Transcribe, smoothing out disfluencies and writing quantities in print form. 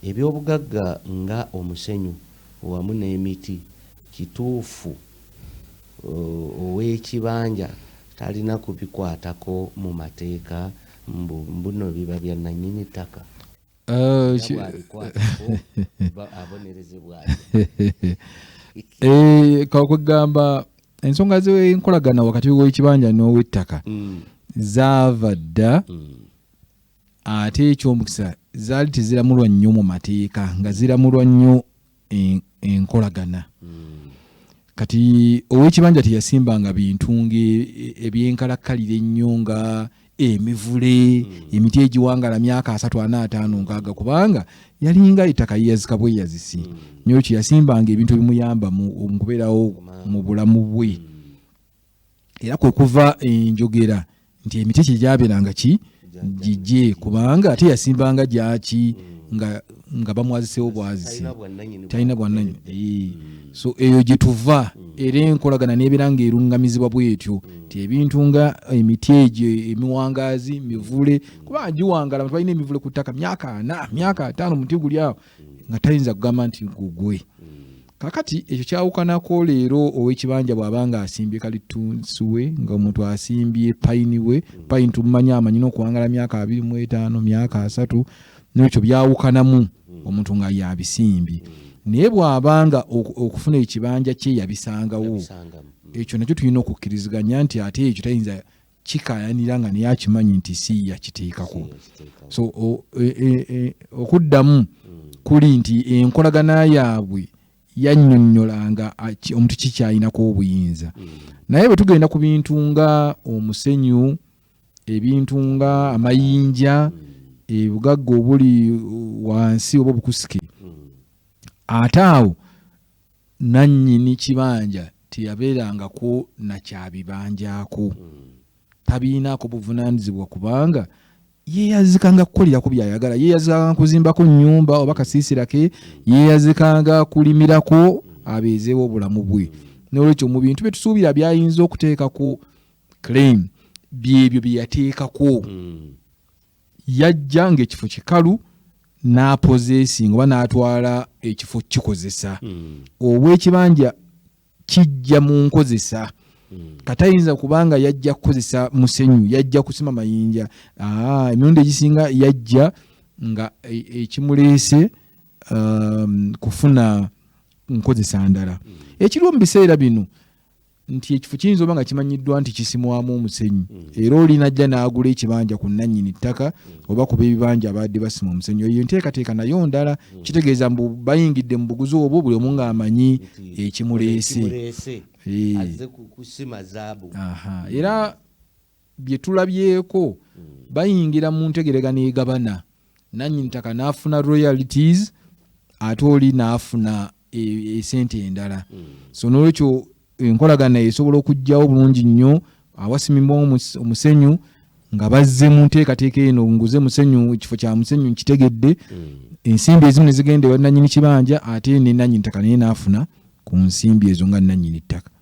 ebyobugagga nga omusenyu wamu n'emiti kituufu ow'ekibanja talina kubikwatako mu mateeka mbuno biba bya nannyini ttaka abonerezebwa kakugamba ensonga z'enkolagana wakati w'ekibanja n'ow'ettaka zaava dda ate ekyomukisa zaali teziramulwa nnyo mu mateeka nga ziramulwa nnyo enkolagana kati ow'ekibanja teyasimbanga bintu ebyenkalakkalire ennyo nga emivule emiti egiwangala myaka 3-4-5 kubanga yalinga ettaka yeyazika bweyazisi nyo kyo yasimbanga ebintu ebimuyamba mu kubeerawo mu bulamu bwe era kwe kuva enjogera nti emiti kyegyabeeranga gijje kubanga ate yasimbanga gyaki nga bamwazisewo bwazisi talina bwannannyini so eyo gye tuva era enkolagana n'ebeera ng'erungamizibwa bw'etyo nti ebintu nga emiti egyo emiwangaazi mivule kuba giwangala balina emivule ku ttaka myaka 4 myaka 5 muti guli awo nga tayinza kugamba nti gugwe kakati ekyo kyawukanako leero ow'ekibanja bw'aba nga asimbye kalitunsi we nga omuntu asimbye payini we payini tumanya amanyina okuwangala myaka 25 myaka 3 n'ekyo byawukanamu omuntu nga yabisimbye naye bw'abanga okufuna ekibanja kye yabisangawo ekyo nakyo tulina okukkiriziganya nti ate ekyo tayinza kikayanira nga naye akimanyi nti si yakiteekako so okuddamu kuli nti enkolagana yaabwe yannyonnyolanga omuntu kikyayinako obuyinza naye bwe tugenda ku bintu nga omusenyu ebintu nga amayinja ebugagga obuli wansi oba obukusike ate awo nannyini kibanja teyabeerangako nakyabibanjako tabiinako buvunaanyizibwa kubanga yeeyazikanga kukolirako byayagala yeeyazikanga kuzimbako nnyumba oba kasiisira ke yeeyazikanga kulimirako abeezeewo obulamu bwe n'olwekyo mu bintu bye tusuubira byayinza okuteekako claim byebyo bye yateekako yajja ng'ekifo kikalu n'apozeesinga oba n'atwala ekifo kikozesa obw'ekibanja kijja mu nkozesa katayinza kubanga yajja kukozesa musenyu yajja kusima mayinja emirundi egisinga yajja nga ekimuleese kufuna nkozesa ndala ekiriwo mu biseera bino nti ekifo kiyinza oba nga kimanyiddwa nti kisimwamu omusenyu era olinajja n'agula ekibanja ku nannyini ttaka oba kuba ebibanja abadde basima omusenyu eyo nteekateeka nayo ndala kitegeeza mbu bayingidde mu buguzi obwo buli omu ng'amanyi ekimuleese era bye tulabyeko bayingira mu ntegeragana egabana nannyini ttaka n'afuna royalties ate oli n'afuna esente endala so n'olwekyo enkolagana esobola okujjawo bulungi nnyo awasimibwa omusenyu nga bazze mu nteekateeka eno nguze musenyu ekifo kya musenyu nkitegedde ensimbi ezimu ne zigenda ewa nannyini kibanja ate ne nannyini ttaka naye n'afuna ku nsimbi ezo nga nannyini ttaka